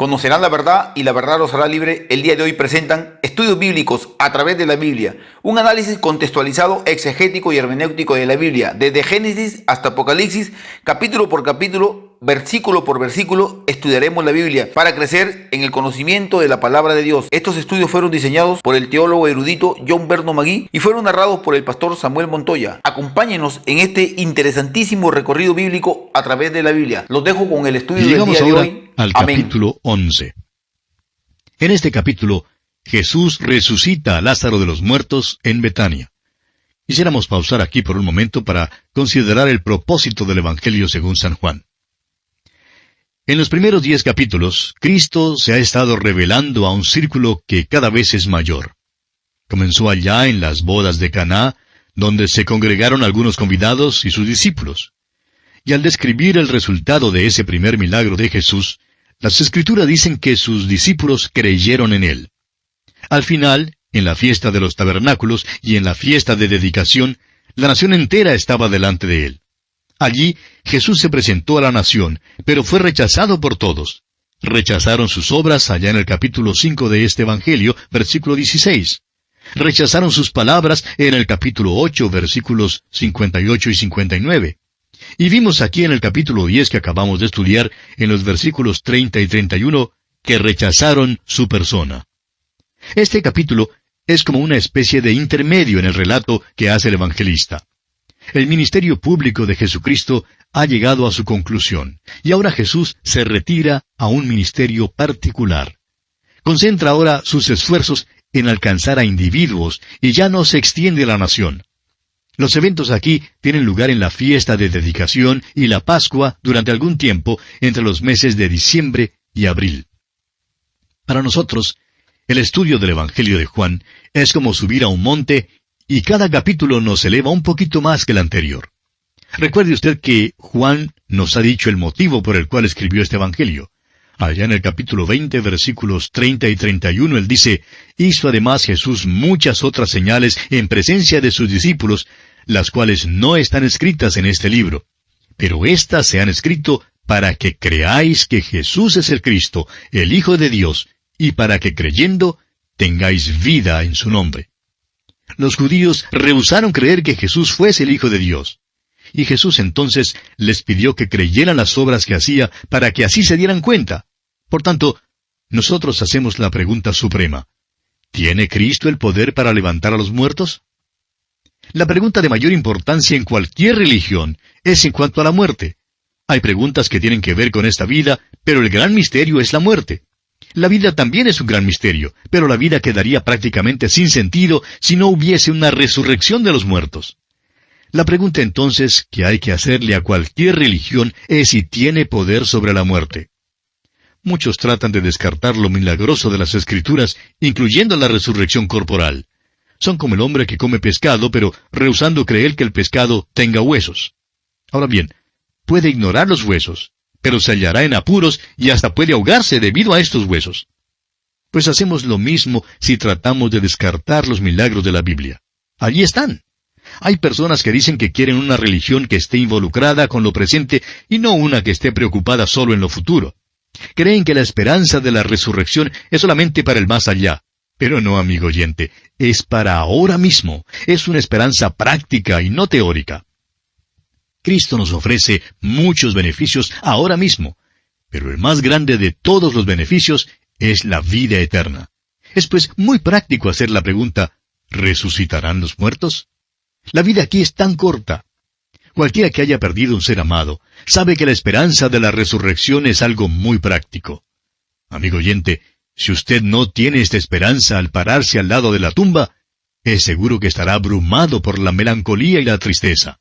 Conocerán la verdad y la verdad los hará libre. El día de hoy presentan estudios bíblicos a través de la Biblia, un análisis contextualizado, exegético y hermenéutico de la Biblia, desde Génesis hasta Apocalipsis, capítulo por capítulo, versículo por versículo, estudiaremos la Biblia para crecer en el conocimiento de la palabra de Dios. Estos estudios fueron diseñados por el teólogo erudito John Berno Magui y fueron narrados por el pastor Samuel Montoya. Acompáñenos en este interesantísimo recorrido bíblico a través de la Biblia. Los dejo con el estudio del día de hoy. Al Amén. capítulo 11. En este capítulo, Jesús resucita a Lázaro de los muertos en Betania. Quisiéramos pausar aquí por un momento para considerar el propósito del Evangelio según San Juan. En los primeros 10 capítulos, Cristo se ha estado revelando a un círculo que cada vez es mayor. Comenzó allá en las bodas de Caná, donde se congregaron algunos convidados y sus discípulos. Y al describir el resultado de ese primer milagro de Jesús, las Escrituras dicen que sus discípulos creyeron en él. Al final, en la fiesta de los tabernáculos y en la fiesta de dedicación, la nación entera estaba delante de él. Allí, Jesús se presentó a la nación, pero fue rechazado por todos. Rechazaron sus obras allá en el capítulo 5 de este Evangelio, versículo 16. Rechazaron sus palabras en el capítulo 8, versículos 58 y 59. Y vimos aquí en el capítulo 10 que acabamos de estudiar, en los versículos 30 y 31, que rechazaron su persona. Este capítulo es como una especie de intermedio en el relato que hace el evangelista. El ministerio público de Jesucristo ha llegado a su conclusión, y ahora Jesús se retira a un ministerio particular. Concentra ahora sus esfuerzos en alcanzar a individuos, y ya no se extiende a la nación. Los eventos aquí tienen lugar en la fiesta de dedicación y la Pascua durante algún tiempo entre los meses de diciembre y abril. Para nosotros, el estudio del Evangelio de Juan es como subir a un monte y cada capítulo nos eleva un poquito más que el anterior. Recuerde usted que Juan nos ha dicho el motivo por el cual escribió este Evangelio. Allá en el capítulo 20, versículos 30 y 31, él dice, «Hizo además Jesús muchas otras señales en presencia de sus discípulos, las cuales no están escritas en este libro. Pero éstas se han escrito para que creáis que Jesús es el Cristo, el Hijo de Dios, y para que creyendo tengáis vida en su nombre». Los judíos rehusaron creer que Jesús fuese el Hijo de Dios. Y Jesús entonces les pidió que creyeran las obras que hacía para que así se dieran cuenta. Por tanto, nosotros hacemos la pregunta suprema. ¿Tiene Cristo el poder para levantar a los muertos? La pregunta de mayor importancia en cualquier religión es en cuanto a la muerte. Hay preguntas que tienen que ver con esta vida, pero el gran misterio es la muerte. La vida también es un gran misterio, pero la vida quedaría prácticamente sin sentido si no hubiese una resurrección de los muertos. La pregunta entonces que hay que hacerle a cualquier religión es si tiene poder sobre la muerte. Muchos tratan de descartar lo milagroso de las Escrituras, incluyendo la resurrección corporal. Son como el hombre que come pescado, pero rehusando creer que el pescado tenga huesos. Ahora bien, puede ignorar los huesos, pero se hallará en apuros y hasta puede ahogarse debido a estos huesos. Pues hacemos lo mismo si tratamos de descartar los milagros de la Biblia. Allí están. Hay personas que dicen que quieren una religión que esté involucrada con lo presente y no una que esté preocupada solo en lo futuro. Creen que la esperanza de la resurrección es solamente para el más allá. Pero no, amigo oyente, es para ahora mismo. Es una esperanza práctica y no teórica. Cristo nos ofrece muchos beneficios ahora mismo, pero el más grande de todos los beneficios es la vida eterna. Es pues muy práctico hacer la pregunta, ¿resucitarán los muertos? La vida aquí es tan corta. Cualquiera que haya perdido un ser amado sabe que la esperanza de la resurrección es algo muy práctico. Amigo oyente, si usted no tiene esta esperanza al pararse al lado de la tumba, es seguro que estará abrumado por la melancolía y la tristeza.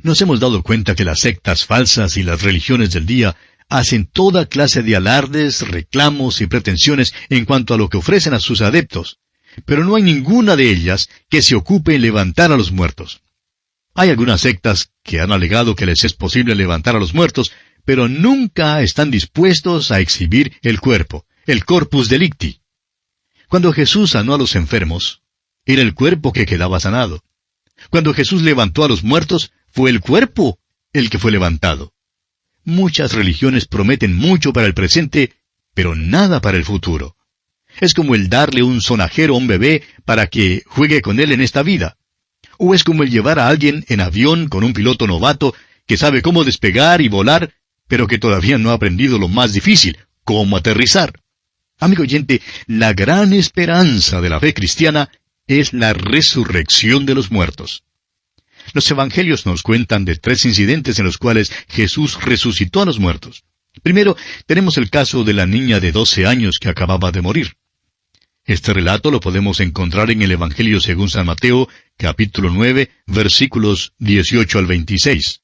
Nos hemos dado cuenta que las sectas falsas y las religiones del día hacen toda clase de alardes, reclamos y pretensiones en cuanto a lo que ofrecen a sus adeptos, pero no hay ninguna de ellas que se ocupe en levantar a los muertos. Hay algunas sectas que han alegado que les es posible levantar a los muertos, pero nunca están dispuestos a exhibir el cuerpo, el corpus delicti. Cuando Jesús sanó a los enfermos, era el cuerpo que quedaba sanado. Cuando Jesús levantó a los muertos, fue el cuerpo el que fue levantado. Muchas religiones prometen mucho para el presente, pero nada para el futuro. Es como el darle un sonajero a un bebé para que juegue con él en esta vida. O es como el llevar a alguien en avión con un piloto novato que sabe cómo despegar y volar, pero que todavía no ha aprendido lo más difícil, cómo aterrizar. Amigo oyente, la gran esperanza de la fe cristiana es la resurrección de los muertos. Los evangelios nos cuentan de 3 incidentes en los cuales Jesús resucitó a los muertos. Primero, tenemos el caso de la niña de 12 años que acababa de morir. Este relato lo podemos encontrar en el Evangelio según San Mateo, capítulo 9, versículos 18 al 26.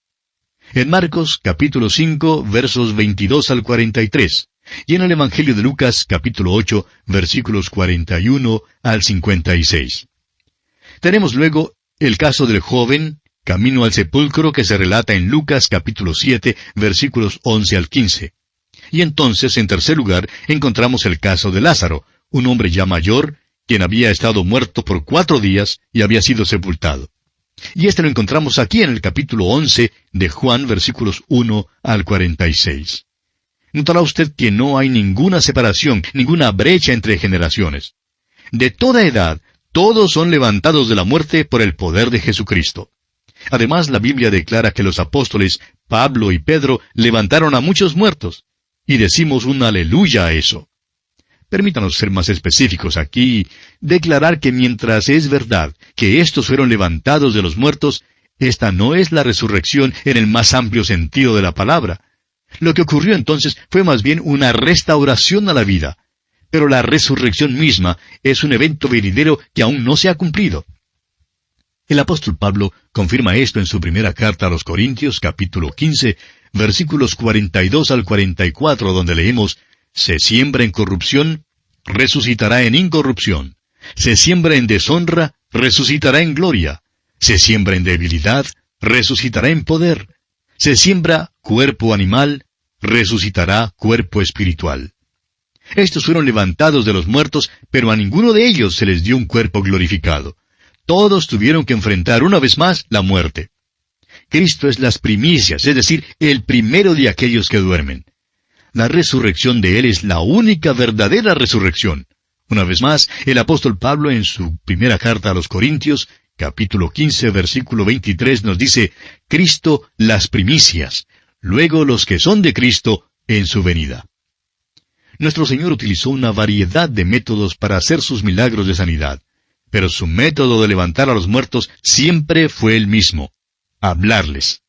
En Marcos, capítulo 5, versos 22 al 43. Y en el Evangelio de Lucas, capítulo 8, versículos 41 al 56. Tenemos luego el caso del joven camino al sepulcro que se relata en Lucas, capítulo 7, versículos 11 al 15. Y entonces, en tercer lugar, encontramos el caso de Lázaro, un hombre ya mayor, quien había estado muerto por 4 días y había sido sepultado. Y este lo encontramos aquí en el capítulo 11 de Juan, versículos 1 al 46. Notará usted que no hay ninguna separación, ninguna brecha entre generaciones. De toda edad, todos son levantados de la muerte por el poder de Jesucristo. Además, la Biblia declara que los apóstoles Pablo y Pedro levantaron a muchos muertos, y decimos un aleluya a eso. Permítanos ser más específicos aquí y declarar que mientras es verdad que estos fueron levantados de los muertos, esta no es la resurrección en el más amplio sentido de la palabra. Lo que ocurrió entonces fue más bien una restauración a la vida. Pero la resurrección misma es un evento venidero que aún no se ha cumplido. El apóstol Pablo confirma esto en su primera carta a los Corintios, capítulo 15, versículos 42 al 44, donde leemos: Se siembra en corrupción, resucitará en incorrupción. Se siembra en deshonra, resucitará en gloria. Se siembra en debilidad, resucitará en poder. Se siembra cuerpo animal, resucitará cuerpo espiritual. Estos fueron levantados de los muertos, pero a ninguno de ellos se les dio un cuerpo glorificado. Todos tuvieron que enfrentar una vez más la muerte. Cristo es las primicias, es decir, el primero de aquellos que duermen. La resurrección de Él es la única verdadera resurrección. Una vez más, el apóstol Pablo en su primera carta a los Corintios, capítulo 15, versículo 23, nos dice: Cristo las primicias, luego los que son de Cristo en su venida. Nuestro Señor utilizó una variedad de métodos para hacer sus milagros de sanidad, pero su método de levantar a los muertos siempre fue el mismo: hablarles.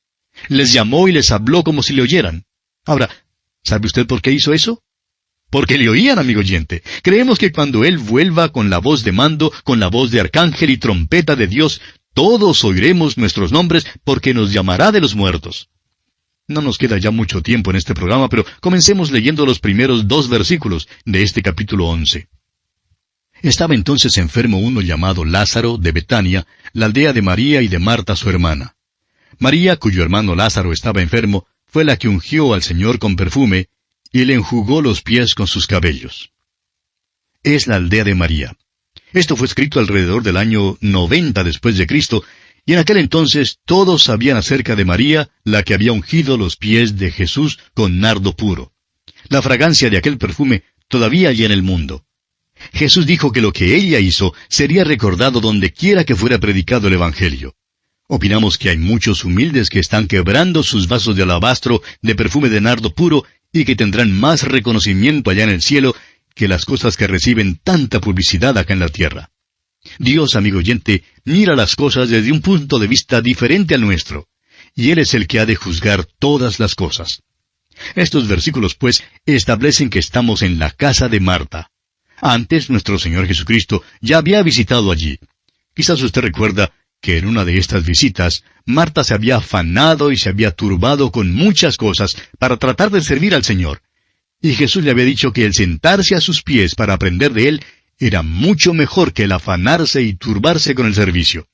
Les llamó y les habló como si le oyeran. Ahora, ¿sabe usted por qué hizo eso? Porque le oían, amigo oyente. Creemos que cuando Él vuelva con la voz de mando, con la voz de arcángel y trompeta de Dios, todos oiremos nuestros nombres porque nos llamará de los muertos. No nos queda ya mucho tiempo en este programa, pero comencemos leyendo los primeros 2 versículos de este capítulo 11. Estaba entonces enfermo uno llamado Lázaro de Betania, la aldea de María y de Marta su hermana. María, cuyo hermano Lázaro estaba enfermo, fue la que ungió al Señor con perfume, y le enjugó los pies con sus cabellos. Es la aldea de María. Esto fue escrito alrededor del año 90 después de Cristo, y en aquel entonces todos sabían acerca de María, la que había ungido los pies de Jesús con nardo puro. La fragancia de aquel perfume todavía hay en el mundo. Jesús dijo que lo que ella hizo sería recordado donde quiera que fuera predicado el Evangelio. Opinamos que hay muchos humildes que están quebrando sus vasos de alabastro de perfume de nardo puro y que tendrán más reconocimiento allá en el cielo que las cosas que reciben tanta publicidad acá en la tierra. Dios, amigo oyente, mira las cosas desde un punto de vista diferente al nuestro, y Él es el que ha de juzgar todas las cosas. Estos versículos, pues, establecen que estamos en la casa de Marta. Antes, nuestro Señor Jesucristo ya había visitado allí. Quizás usted recuerda que en una de estas visitas, Marta se había afanado y se había turbado con muchas cosas para tratar de servir al Señor. Y Jesús le había dicho que el sentarse a sus pies para aprender de Él era mucho mejor que el afanarse y turbarse con el servicio.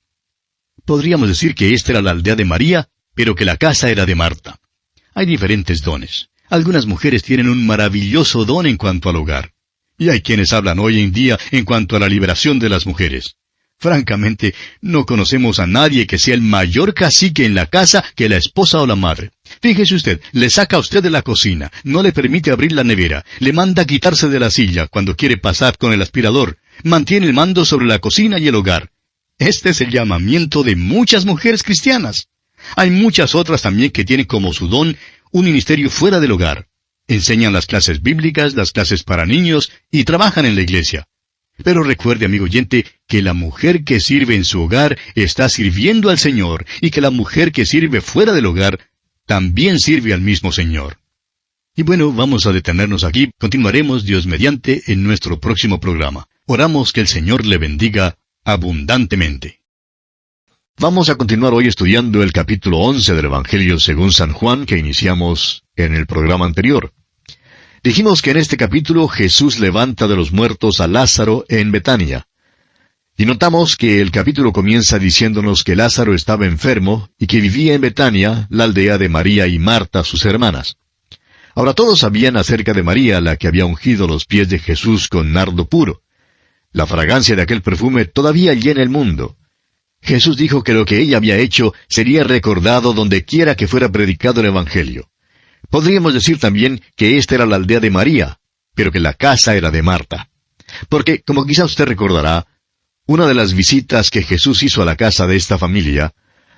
Podríamos decir que esta era la aldea de María, pero que la casa era de Marta. Hay diferentes dones. Algunas mujeres tienen un maravilloso don en cuanto al hogar. Y hay quienes hablan hoy en día en cuanto a la liberación de las mujeres. Francamente, no conocemos a nadie que sea el mayor cacique en la casa que la esposa o la madre. Fíjese usted, le saca a usted de la cocina, no le permite abrir la nevera, le manda quitarse de la silla cuando quiere pasar con el aspirador, mantiene el mando sobre la cocina y el hogar. Este es el llamamiento de muchas mujeres cristianas. Hay muchas otras también que tienen como su don un ministerio fuera del hogar. Enseñan las clases bíblicas, las clases para niños y trabajan en la iglesia. Pero recuerde, amigo oyente, que la mujer que sirve en su hogar está sirviendo al Señor y que la mujer que sirve fuera del hogar también sirve al mismo Señor. Y bueno, vamos a detenernos aquí. Continuaremos, Dios mediante, en nuestro próximo programa. Oramos que el Señor le bendiga abundantemente. Vamos a continuar hoy estudiando el capítulo 11 del Evangelio según San Juan que iniciamos en el programa anterior. Dijimos que en este capítulo Jesús levanta de los muertos a Lázaro en Betania. Y notamos que el capítulo comienza diciéndonos que Lázaro estaba enfermo y que vivía en Betania, la aldea de María y Marta, sus hermanas. Ahora todos sabían acerca de María, la que había ungido los pies de Jesús con nardo puro. La fragancia de aquel perfume todavía llena el mundo. Jesús dijo que lo que ella había hecho sería recordado donde quiera que fuera predicado el Evangelio. Podríamos decir también que esta era la aldea de María, pero que la casa era de Marta. Porque, como quizá usted recordará, una de las visitas que Jesús hizo a la casa de esta familia,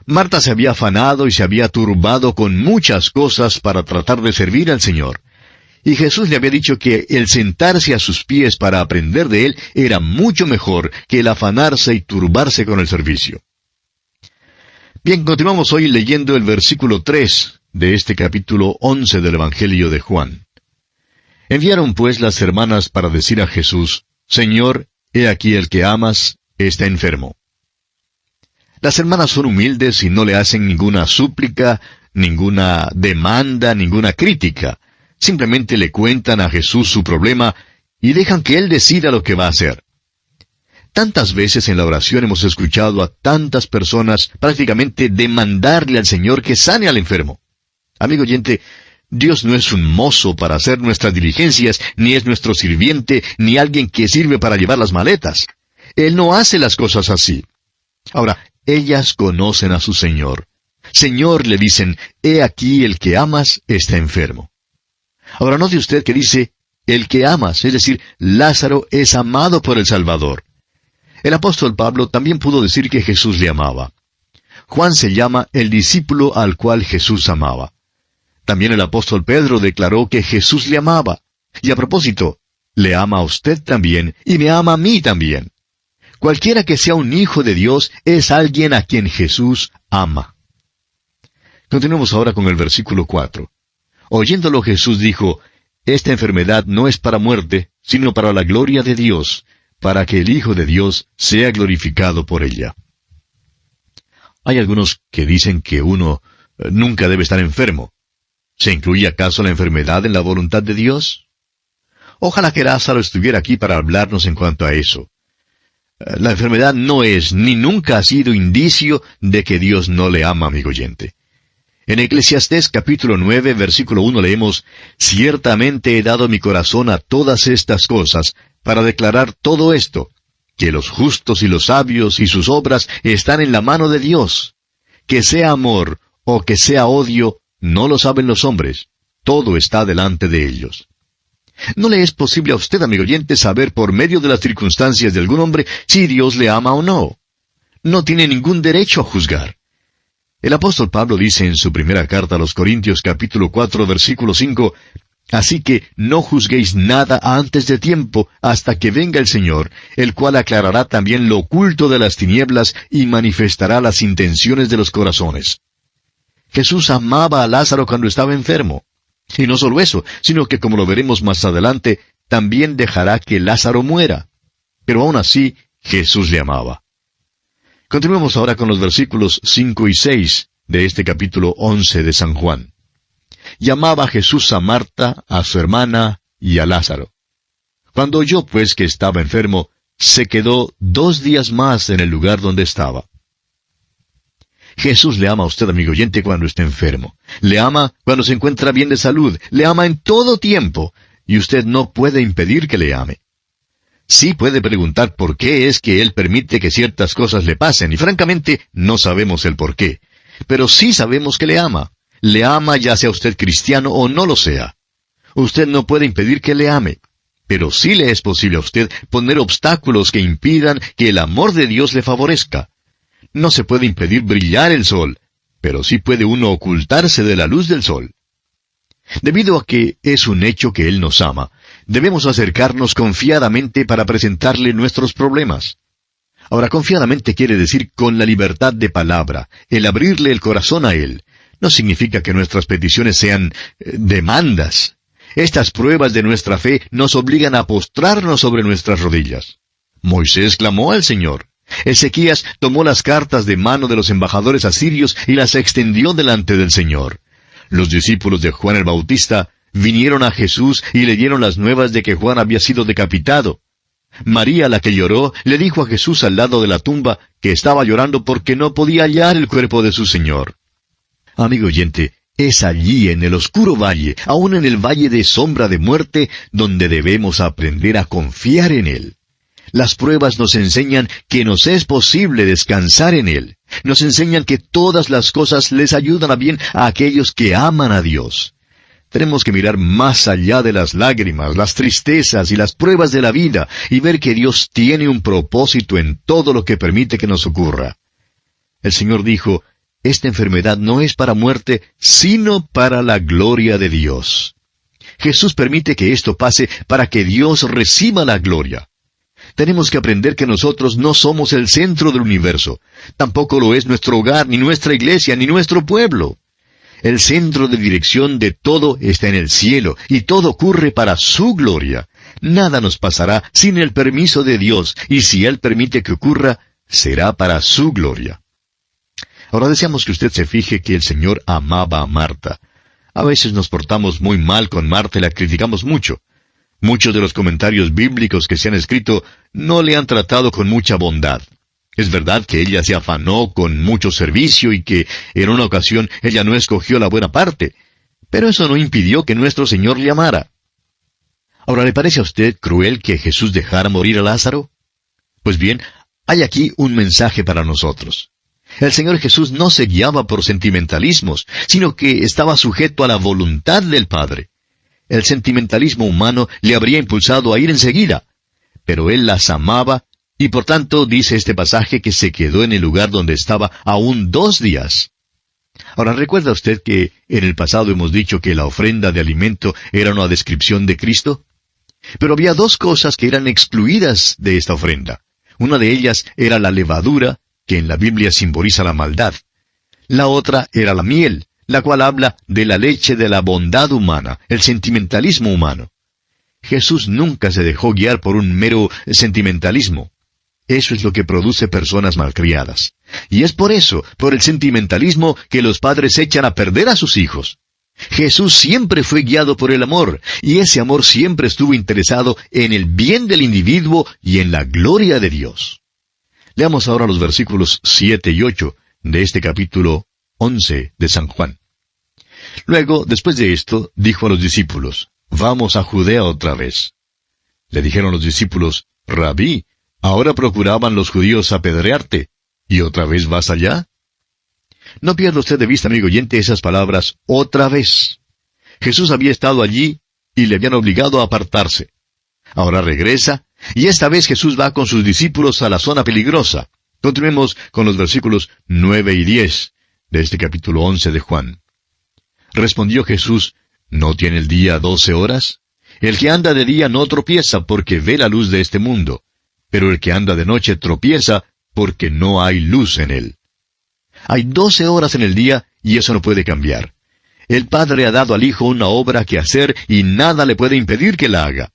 Marta se había afanado y se había turbado con muchas cosas para tratar de servir al Señor. Y Jesús le había dicho que el sentarse a sus pies para aprender de Él era mucho mejor que el afanarse y turbarse con el servicio. Bien, continuamos hoy leyendo el versículo 3 de este capítulo 11 del Evangelio de Juan. Enviaron pues las hermanas para decir a Jesús, Señor, he aquí el que amas está enfermo. Las hermanas son humildes y no le hacen ninguna súplica, ninguna demanda, ninguna crítica. Simplemente le cuentan a Jesús su problema y dejan que Él decida lo que va a hacer. Tantas veces en la oración hemos escuchado a tantas personas prácticamente demandarle al Señor que sane al enfermo. Amigo oyente, Dios no es un mozo para hacer nuestras diligencias, ni es nuestro sirviente, ni alguien que sirve para llevar las maletas. Él no hace las cosas así. Ahora, ellas conocen a su Señor. Señor, le dicen, he aquí el que amas está enfermo. Ahora note usted que dice, el que amas, es decir, Lázaro es amado por el Salvador. El apóstol Pablo también pudo decir que Jesús le amaba. Juan se llama el discípulo al cual Jesús amaba. También el apóstol Pedro declaró que Jesús le amaba. Y a propósito, le ama a usted también y me ama a mí también. Cualquiera que sea un hijo de Dios es alguien a quien Jesús ama. Continuemos ahora con el versículo 4. Oyéndolo Jesús dijo, esta enfermedad no es para muerte, sino para la gloria de Dios, para que el Hijo de Dios sea glorificado por ella. Hay algunos que dicen que uno nunca debe estar enfermo. ¿Se incluye acaso la enfermedad en la voluntad de Dios? Ojalá que Lázaro estuviera aquí para hablarnos en cuanto a eso. La enfermedad no es ni nunca ha sido indicio de que Dios no le ama, amigo oyente. En Eclesiastés capítulo 9, versículo 1 leemos, ciertamente he dado mi corazón a todas estas cosas, para declarar todo esto, que los justos y los sabios y sus obras están en la mano de Dios. Que sea amor o que sea odio, no lo saben los hombres, todo está delante de ellos. No le es posible a usted, amigo oyente, saber por medio de las circunstancias de algún hombre si Dios le ama o no. No tiene ningún derecho a juzgar. El apóstol Pablo dice en su primera carta a los Corintios capítulo 4 versículo 5, así que no juzguéis nada antes de tiempo hasta que venga el Señor, el cual aclarará también lo oculto de las tinieblas y manifestará las intenciones de los corazones. Jesús amaba a Lázaro cuando estaba enfermo. Y no solo eso, sino que como lo veremos más adelante, también dejará que Lázaro muera. Pero aún así, Jesús le amaba. Continuemos ahora con los versículos 5 y 6 de este capítulo 11 de San Juan. Llamaba Jesús a Marta, a su hermana y a Lázaro. Cuando oyó pues que estaba enfermo, se quedó 2 días más en el lugar donde estaba. Jesús le ama a usted, amigo oyente, cuando está enfermo. Le ama cuando se encuentra bien de salud. Le ama en todo tiempo. Y usted no puede impedir que le ame. Sí puede preguntar por qué es que Él permite que ciertas cosas le pasen, y francamente no sabemos el por qué. Pero sí sabemos que le ama. Le ama ya sea usted cristiano o no lo sea. Usted no puede impedir que le ame. Pero sí le es posible a usted poner obstáculos que impidan que el amor de Dios le favorezca. No se puede impedir brillar el sol, pero sí puede uno ocultarse de la luz del sol. Debido a que es un hecho que Él nos ama, debemos acercarnos confiadamente para presentarle nuestros problemas. Ahora, confiadamente quiere decir con la libertad de palabra, el abrirle el corazón a Él. No significa que nuestras peticiones sean demandas. Estas pruebas de nuestra fe nos obligan a postrarnos sobre nuestras rodillas. Moisés clamó al Señor. Ezequías tomó las cartas de mano de los embajadores asirios y las extendió delante del Señor. Los discípulos de Juan el Bautista vinieron a Jesús y le dieron las nuevas de que Juan había sido decapitado. María, la que lloró, le dijo a Jesús al lado de la tumba que estaba llorando porque no podía hallar el cuerpo de su Señor. Amigo oyente, es allí en el oscuro valle, aún en el valle de sombra de muerte, donde debemos aprender a confiar en Él. Las pruebas nos enseñan que nos es posible descansar en Él. Nos enseñan que todas las cosas les ayudan a bien a aquellos que aman a Dios. Tenemos que mirar más allá de las lágrimas, las tristezas y las pruebas de la vida y ver que Dios tiene un propósito en todo lo que permite que nos ocurra. El Señor dijo, esta enfermedad no es para muerte, sino para la gloria de Dios. Jesús permite que esto pase para que Dios reciba la gloria. Tenemos que aprender que nosotros no somos el centro del universo. Tampoco lo es nuestro hogar, ni nuestra iglesia, ni nuestro pueblo. El centro de dirección de todo está en el cielo, y todo ocurre para su gloria. Nada nos pasará sin el permiso de Dios, y si Él permite que ocurra, será para su gloria. Ahora deseamos que usted se fije que el Señor amaba a Marta. A veces nos portamos muy mal con Marta y la criticamos mucho. Muchos de los comentarios bíblicos que se han escrito no le han tratado con mucha bondad. Es verdad que ella se afanó con mucho servicio y que en una ocasión ella no escogió la buena parte, pero eso no impidió que nuestro Señor le amara. Ahora, ¿le parece a usted cruel que Jesús dejara morir a Lázaro? Pues bien, hay aquí un mensaje para nosotros. El Señor Jesús no se guiaba por sentimentalismos, sino que estaba sujeto a la voluntad del Padre. El sentimentalismo humano le habría impulsado a ir enseguida, pero Él las amaba, y por tanto dice este pasaje que se quedó en el lugar donde estaba aún 2 días. Ahora, ¿recuerda usted que en el pasado hemos dicho que la ofrenda de alimento era una descripción de Cristo? Pero había 2 cosas que eran excluidas de esta ofrenda. Una de ellas era la levadura, que en la Biblia simboliza la maldad. La otra era la miel, la cual habla de la leche de la bondad humana, el sentimentalismo humano. Jesús nunca se dejó guiar por un mero sentimentalismo. Eso es lo que produce personas malcriadas. Y es por eso, por el sentimentalismo, que los padres echan a perder a sus hijos. Jesús siempre fue guiado por el amor, y ese amor siempre estuvo interesado en el bien del individuo y en la gloria de Dios. Leamos ahora los versículos 7 y 8 de este capítulo 11 de San Juan. Luego, después de esto, dijo a los discípulos, «Vamos a Judea otra vez». Le dijeron los discípulos, «Rabí, ahora procuraban los judíos apedrearte, ¿y otra vez vas allá?» No pierda usted de vista, amigo oyente, esas palabras, «otra vez». Jesús había estado allí y le habían obligado a apartarse. Ahora regresa, y esta vez Jesús va con sus discípulos a la zona peligrosa. Continuemos con los versículos 9 y 10 de este capítulo 11 de Juan. Respondió Jesús, ¿no tiene el día 12 horas? El que anda de día no tropieza porque ve la luz de este mundo, pero el que anda de noche tropieza porque no hay luz en él. Hay 12 horas en el día y eso no puede cambiar. El Padre ha dado al Hijo una obra que hacer y nada le puede impedir que la haga.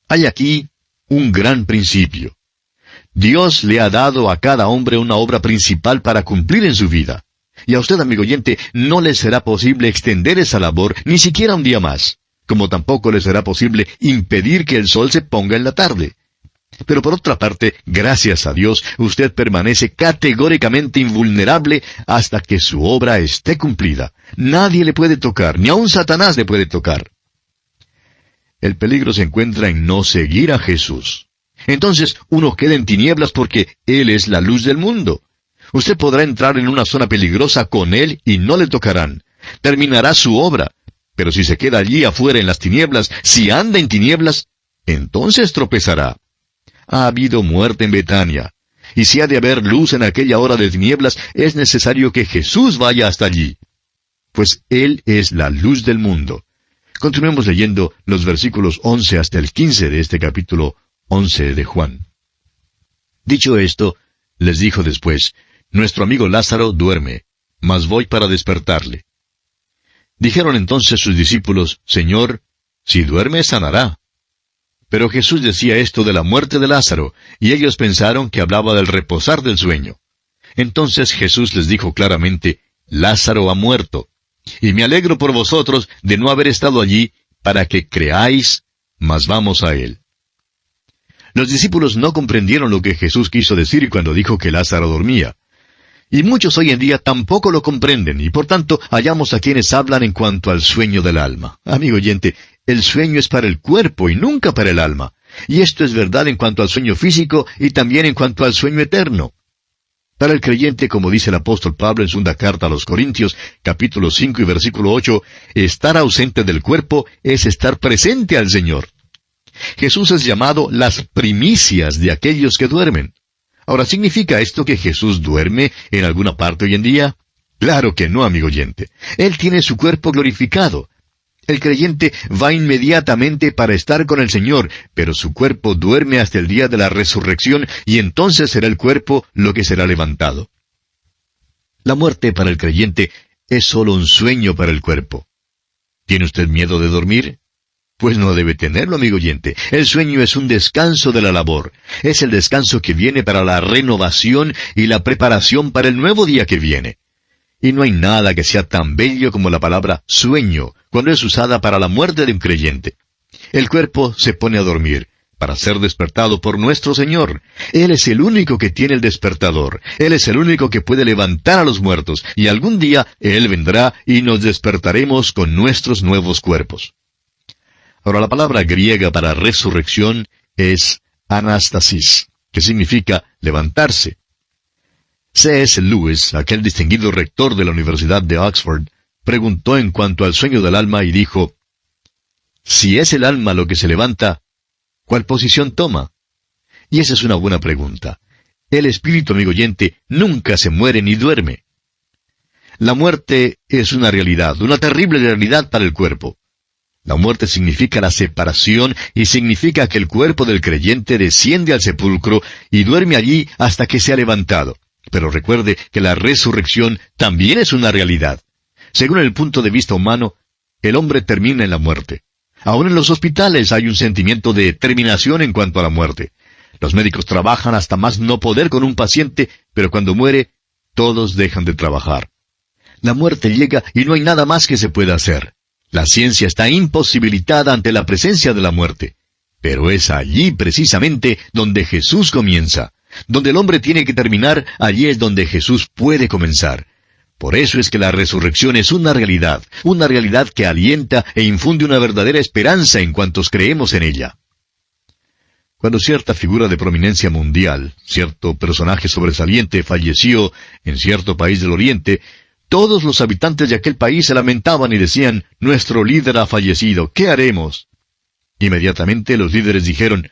Hay aquí un gran principio. Dios le ha dado a cada hombre una obra principal para cumplir en su vida. Y a usted, amigo oyente, no le será posible extender esa labor ni siquiera un día más, como tampoco le será posible impedir que el sol se ponga en la tarde. Pero por otra parte, gracias a Dios, usted permanece categóricamente invulnerable hasta que su obra esté cumplida. Nadie le puede tocar, ni aun Satanás le puede tocar. El peligro se encuentra en no seguir a Jesús. Entonces uno queda en tinieblas porque Él es la luz del mundo. Usted podrá entrar en una zona peligrosa con Él y no le tocarán. Terminará su obra. Pero si se queda allí afuera en las tinieblas, si anda en tinieblas, entonces tropezará. Ha habido muerte en Betania. Y si ha de haber luz en aquella hora de tinieblas, es necesario que Jesús vaya hasta allí. Pues Él es la luz del mundo. Continuemos leyendo los versículos 11 hasta el 15 de este capítulo 11 de Juan. Dicho esto, les dijo después, nuestro amigo Lázaro duerme, mas voy para despertarle. Dijeron entonces sus discípulos, Señor, si duerme sanará. Pero Jesús decía esto de la muerte de Lázaro, y ellos pensaron que hablaba del reposar del sueño. Entonces Jesús les dijo claramente, Lázaro ha muerto, y me alegro por vosotros de no haber estado allí, para que creáis, mas vamos a él. Los discípulos no comprendieron lo que Jesús quiso decir cuando dijo que Lázaro dormía. Y muchos hoy en día tampoco lo comprenden, y por tanto hallamos a quienes hablan en cuanto al sueño del alma. Amigo oyente, el sueño es para el cuerpo y nunca para el alma. Y esto es verdad en cuanto al sueño físico y también en cuanto al sueño eterno. Para el creyente, como dice el apóstol Pablo en segunda carta a los Corintios, capítulo 5 y versículo 8, estar ausente del cuerpo es estar presente al Señor. Jesús es llamado las primicias de aquellos que duermen. Ahora, ¿significa esto que Jesús duerme en alguna parte hoy en día? Claro que no, amigo oyente. Él tiene su cuerpo glorificado. El creyente va inmediatamente para estar con el Señor, pero su cuerpo duerme hasta el día de la resurrección y entonces será el cuerpo lo que será levantado. La muerte para el creyente es solo un sueño para el cuerpo. ¿Tiene usted miedo de dormir? Pues no debe tenerlo, amigo oyente. El sueño es un descanso de la labor. Es el descanso que viene para la renovación y la preparación para el nuevo día que viene. Y no hay nada que sea tan bello como la palabra sueño, cuando es usada para la muerte de un creyente. El cuerpo se pone a dormir, para ser despertado por nuestro Señor. Él es el único que tiene el despertador. Él es el único que puede levantar a los muertos, y algún día Él vendrá y nos despertaremos con nuestros nuevos cuerpos. Ahora, la palabra griega para resurrección es anastasis, que significa levantarse. C.S. Lewis, aquel distinguido rector de la Universidad de Oxford, preguntó en cuanto al sueño del alma y dijo, si es el alma lo que se levanta, ¿cuál posición toma? Y esa es una buena pregunta. El espíritu, amigo oyente, nunca se muere ni duerme. La muerte es una realidad, una terrible realidad para el cuerpo. La muerte significa la separación y significa que el cuerpo del creyente desciende al sepulcro y duerme allí hasta que sea levantado. Pero recuerde que la resurrección también es una realidad. Según el punto de vista humano, el hombre termina en la muerte. Aún en los hospitales hay un sentimiento de terminación en cuanto a la muerte. Los médicos trabajan hasta más no poder con un paciente, pero cuando muere, todos dejan de trabajar. La muerte llega y no hay nada más que se pueda hacer. La ciencia está imposibilitada ante la presencia de la muerte. Pero es allí precisamente donde Jesús comienza. Donde el hombre tiene que terminar, allí es donde Jesús puede comenzar. Por eso es que la resurrección es una realidad que alienta e infunde una verdadera esperanza en cuantos creemos en ella. Cuando cierta figura de prominencia mundial, cierto personaje sobresaliente falleció en cierto país del Oriente, todos los habitantes de aquel país se lamentaban y decían, nuestro líder ha fallecido, ¿qué haremos? Inmediatamente los líderes dijeron,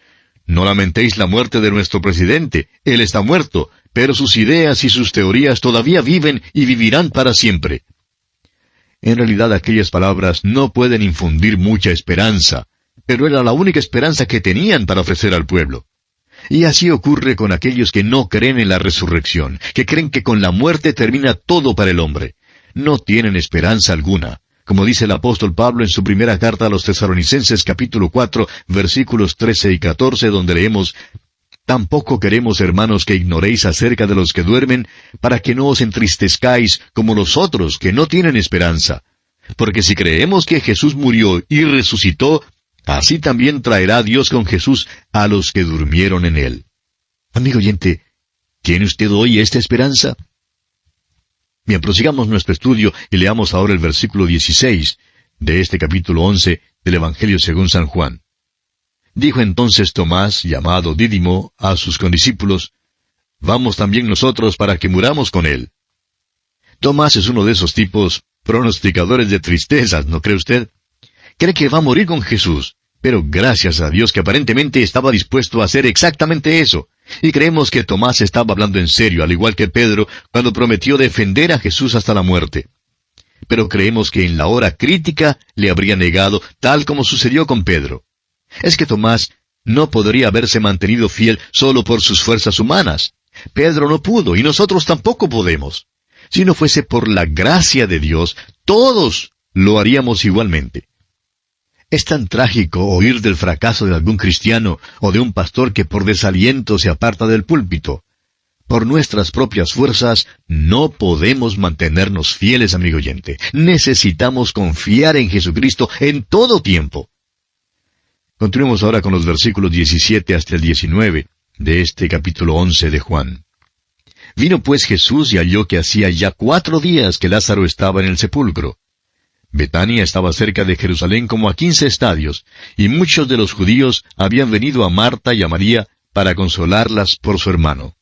no lamentéis la muerte de nuestro presidente, él está muerto, pero sus ideas y sus teorías todavía viven y vivirán para siempre. En realidad aquellas palabras no pueden infundir mucha esperanza, pero era la única esperanza que tenían para ofrecer al pueblo. Y así ocurre con aquellos que no creen en la resurrección, que creen que con la muerte termina todo para el hombre. No tienen esperanza alguna. Como dice el apóstol Pablo en su primera carta a los Tesalonicenses capítulo 4, versículos 13 y 14, donde leemos, tampoco queremos, hermanos, que ignoréis acerca de los que duermen, para que no os entristezcáis como los otros que no tienen esperanza. Porque si creemos que Jesús murió y resucitó, así también traerá Dios con Jesús a los que durmieron en él. Amigo oyente, ¿tiene usted hoy esta esperanza? Bien, prosigamos nuestro estudio y leamos ahora el versículo 16 de este capítulo 11 del Evangelio según San Juan. Dijo entonces Tomás, llamado Dídimo, a sus condiscípulos, «Vamos también nosotros para que muramos con él». Tomás es uno de esos tipos pronosticadores de tristezas, ¿no cree usted? Cree que va a morir con Jesús, pero gracias a Dios que aparentemente estaba dispuesto a hacer exactamente eso. Y creemos que Tomás estaba hablando en serio, al igual que Pedro, cuando prometió defender a Jesús hasta la muerte. Pero creemos que en la hora crítica le habría negado, tal como sucedió con Pedro. Es que Tomás no podría haberse mantenido fiel solo por sus fuerzas humanas. Pedro no pudo, y nosotros tampoco podemos. Si no fuese por la gracia de Dios, todos lo haríamos igualmente. Es tan trágico oír del fracaso de algún cristiano o de un pastor que por desaliento se aparta del púlpito. Por nuestras propias fuerzas no podemos mantenernos fieles, amigo oyente. Necesitamos confiar en Jesucristo en todo tiempo. Continuemos ahora con los versículos 17 hasta el 19 de este capítulo 11 de Juan. Vino pues Jesús y halló que hacía ya 4 días que Lázaro estaba en el sepulcro. Betania estaba cerca de Jerusalén como a 15 estadios, y muchos de los judíos habían venido a Marta y a María para consolarlas por su hermano.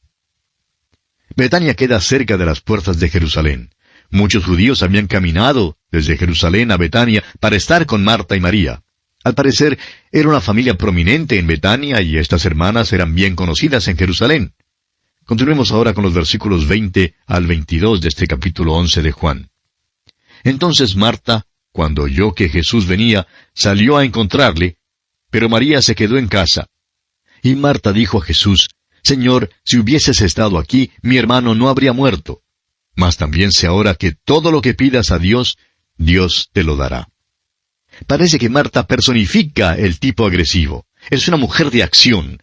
Betania queda cerca de las puertas de Jerusalén. Muchos judíos habían caminado desde Jerusalén a Betania para estar con Marta y María. Al parecer, era una familia prominente en Betania y estas hermanas eran bien conocidas en Jerusalén. Continuemos ahora con los versículos 20 al 22 de este capítulo 11 de Juan. Entonces Marta, cuando oyó que Jesús venía, salió a encontrarle, pero María se quedó en casa. Y Marta dijo a Jesús, «Señor, si hubieses estado aquí, mi hermano no habría muerto. Mas también sé ahora que todo lo que pidas a Dios, Dios te lo dará». Parece que Marta personifica el tipo agresivo. Es una mujer de acción.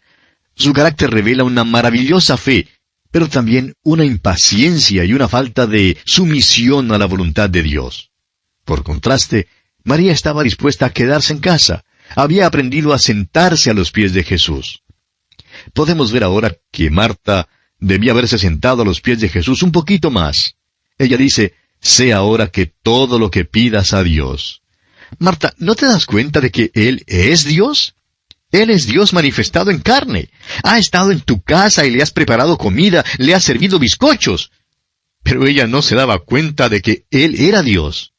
Su carácter revela una maravillosa fe, pero también una impaciencia y una falta de sumisión a la voluntad de Dios. Por contraste, María estaba dispuesta a quedarse en casa. Había aprendido a sentarse a los pies de Jesús. Podemos ver ahora que Marta debía haberse sentado a los pies de Jesús un poquito más. Ella dice, «Sé ahora que todo lo que pidas a Dios». Marta, ¿no te das cuenta de que Él es Dios? Él es Dios manifestado en carne. Ha estado en tu casa y le has preparado comida, le has servido bizcochos. Pero ella no se daba cuenta de que Él era Dios.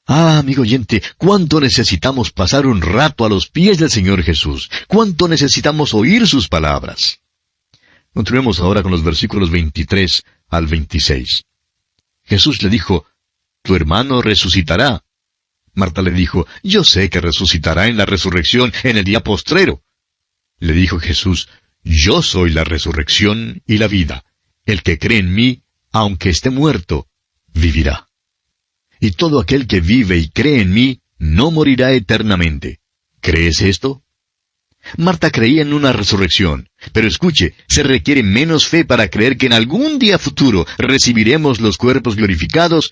Ah, amigo oyente, cuánto necesitamos pasar un rato a los pies del Señor Jesús. Cuánto necesitamos oír sus palabras. Continuemos ahora con los versículos 23 al 26. Jesús le dijo, «Tu hermano resucitará». Marta le dijo, «Yo sé que resucitará en la resurrección en el día postrero». Le dijo Jesús, «Yo soy la resurrección y la vida. El que cree en mí, aunque esté muerto, vivirá. Y todo aquel que vive y cree en mí, no morirá eternamente». ¿Crees esto? Marta creía en una resurrección, pero escuche, se requiere menos fe para creer que en algún día futuro recibiremos los cuerpos glorificados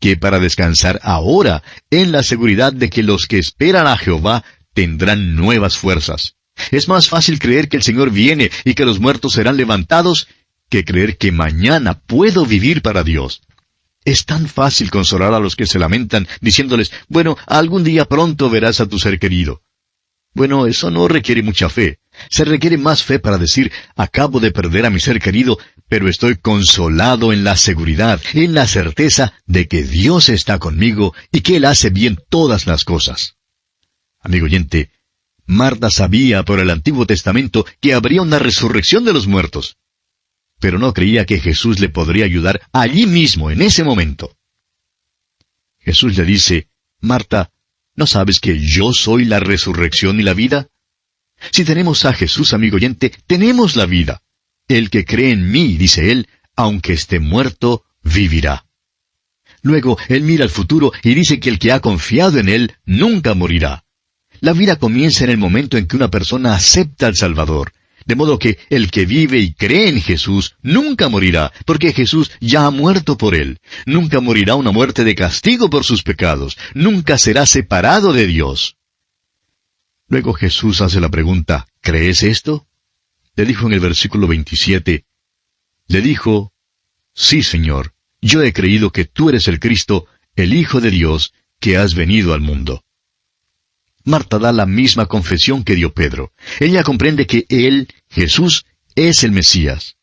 que para descansar ahora en la seguridad de que los que esperan a Jehová tendrán nuevas fuerzas. Es más fácil creer que el Señor viene y que los muertos serán levantados que creer que mañana puedo vivir para Dios. Es tan fácil consolar a los que se lamentan diciéndoles, «Bueno, algún día pronto verás a tu ser querido». Bueno, eso no requiere mucha fe. Se requiere más fe para decir, «Acabo de perder a mi ser querido, pero estoy consolado en la seguridad, en la certeza de que Dios está conmigo y que Él hace bien todas las cosas». Amigo oyente, Marta sabía por el Antiguo Testamento que habría una resurrección de los muertos, pero no creía que Jesús le podría ayudar allí mismo, en ese momento. Jesús le dice, «Marta, ¿no sabes que yo soy la resurrección y la vida? Si tenemos a Jesús, amigo oyente, tenemos la vida. El que cree en mí, dice Él, aunque esté muerto, vivirá». Luego, Él mira al futuro y dice que el que ha confiado en Él nunca morirá. La vida comienza en el momento en que una persona acepta al Salvador. De modo que el que vive y cree en Jesús nunca morirá, porque Jesús ya ha muerto por él. Nunca morirá una muerte de castigo por sus pecados. Nunca será separado de Dios. Luego Jesús hace la pregunta, ¿crees esto? Le dijo en el versículo 27, le dijo, «Sí, Señor, yo he creído que tú eres el Cristo, el Hijo de Dios, que has venido al mundo». Marta da la misma confesión que dio Pedro. Ella comprende que Él, Jesús, es el Mesías.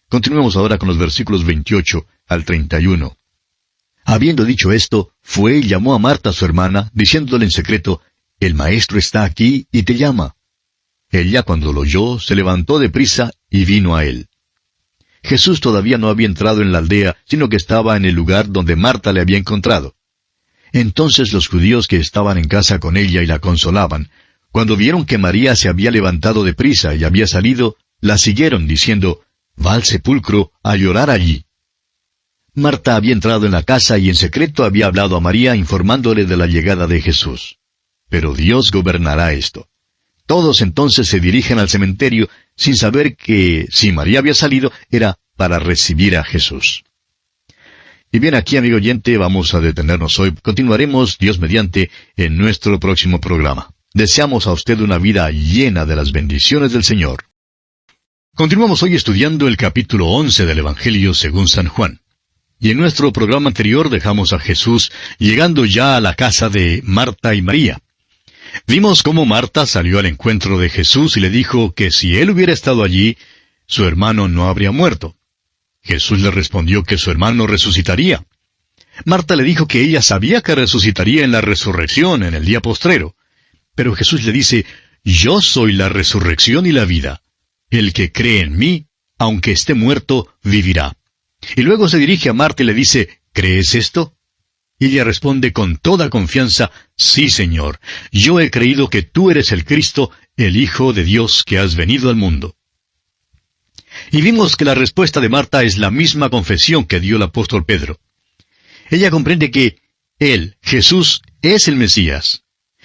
Continuemos ahora con los versículos 28 al 31. Habiendo dicho esto, fue y llamó a Marta su hermana, diciéndole en secreto, «El Maestro está aquí y te llama». Ella, cuando lo oyó, se levantó deprisa y vino a él. Jesús todavía no había entrado en la aldea, sino que estaba en el lugar donde Marta le había encontrado. Entonces los judíos que estaban en casa con ella y la consolaban, cuando vieron que María se había levantado deprisa y había salido, la siguieron, diciendo, «Va al sepulcro a llorar allí». Marta había entrado en la casa y en secreto había hablado a María informándole de la llegada de Jesús. Pero Dios gobernará esto. Todos entonces se dirigen al cementerio sin saber que, si María había salido, era para recibir a Jesús. Y bien, aquí, amigo oyente, vamos a detenernos hoy. Continuaremos, Dios mediante, en nuestro próximo programa. Deseamos a usted una vida llena de las bendiciones del Señor. Continuamos hoy estudiando el capítulo 11 del Evangelio según San Juan. Y en nuestro programa anterior dejamos a Jesús llegando ya a la casa de Marta y María. Vimos cómo Marta salió al encuentro de Jesús y le dijo que si él hubiera estado allí, su hermano no habría muerto. Jesús le respondió que su hermano resucitaría. Marta le dijo que ella sabía que resucitaría en la resurrección, en el día postrero. Pero Jesús le dice, «Yo soy la resurrección y la vida. El que cree en mí, aunque esté muerto, vivirá». Y luego se dirige a Marta y le dice, «¿Crees esto?» Y ella responde con toda confianza, «Sí, Señor, yo he creído que tú eres el Cristo, el Hijo de Dios que has venido al mundo». Y vimos que la respuesta de Marta es la misma confesión que dio el apóstol Pedro. Ella comprende que Él, Jesús, es el Mesías.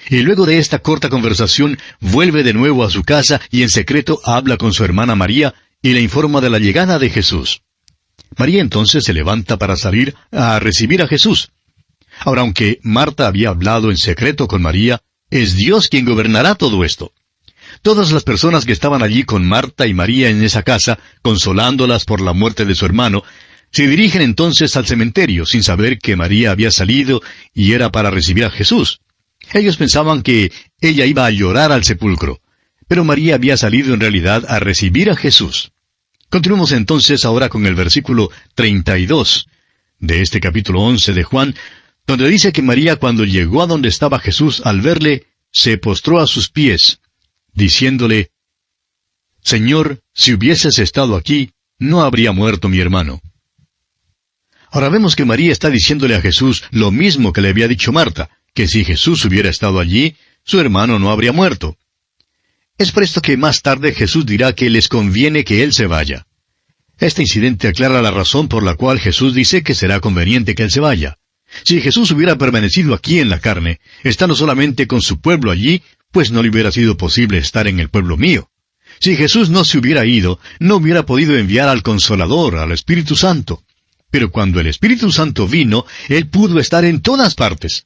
Y luego de esta corta conversación, vuelve de nuevo a su casa y en secreto habla con su hermana María y le informa de la llegada de Jesús. María entonces se levanta para salir a recibir a Jesús. Ahora, aunque Marta había hablado en secreto con María, es Dios quien gobernará todo esto. Todas las personas que estaban allí con Marta y María en esa casa, consolándolas por la muerte de su hermano, se dirigen entonces al cementerio sin saber que María había salido y era para recibir a Jesús. Ellos pensaban que ella iba a llorar al sepulcro, pero María había salido en realidad a recibir a Jesús. Continuemos entonces ahora con el versículo 32 de este capítulo 11 de Juan, donde dice que María, cuando llegó a donde estaba Jesús, al verle, se postró a sus pies, diciéndole, «Señor, si hubieses estado aquí, no habría muerto mi hermano». Ahora vemos que María está diciéndole a Jesús lo mismo que le había dicho Marta, que si Jesús hubiera estado allí, su hermano no habría muerto. Es por esto que más tarde Jesús dirá que les conviene que Él se vaya. Este incidente aclara la razón por la cual Jesús dice que será conveniente que Él se vaya. Si Jesús hubiera permanecido aquí en la carne, estando solamente con su pueblo allí, pues no le hubiera sido posible estar en el pueblo mío. Si Jesús no se hubiera ido, no hubiera podido enviar al Consolador, al Espíritu Santo. Pero cuando el Espíritu Santo vino, Él pudo estar en todas partes.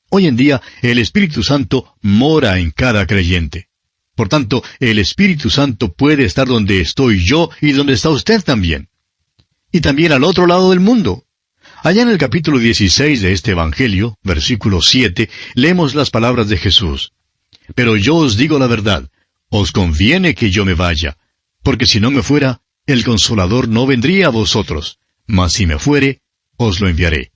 Hoy en día, el Espíritu Santo mora en cada creyente. Por tanto, el Espíritu Santo puede estar donde estoy yo y donde está usted también. Y también al otro lado del mundo. Allá en el capítulo 16 de este Evangelio, versículo 7, leemos las palabras de Jesús. «Pero yo os digo la verdad, os conviene que yo me vaya, porque si no me fuera, el Consolador no vendría a vosotros, mas si me fuere, os lo enviaré».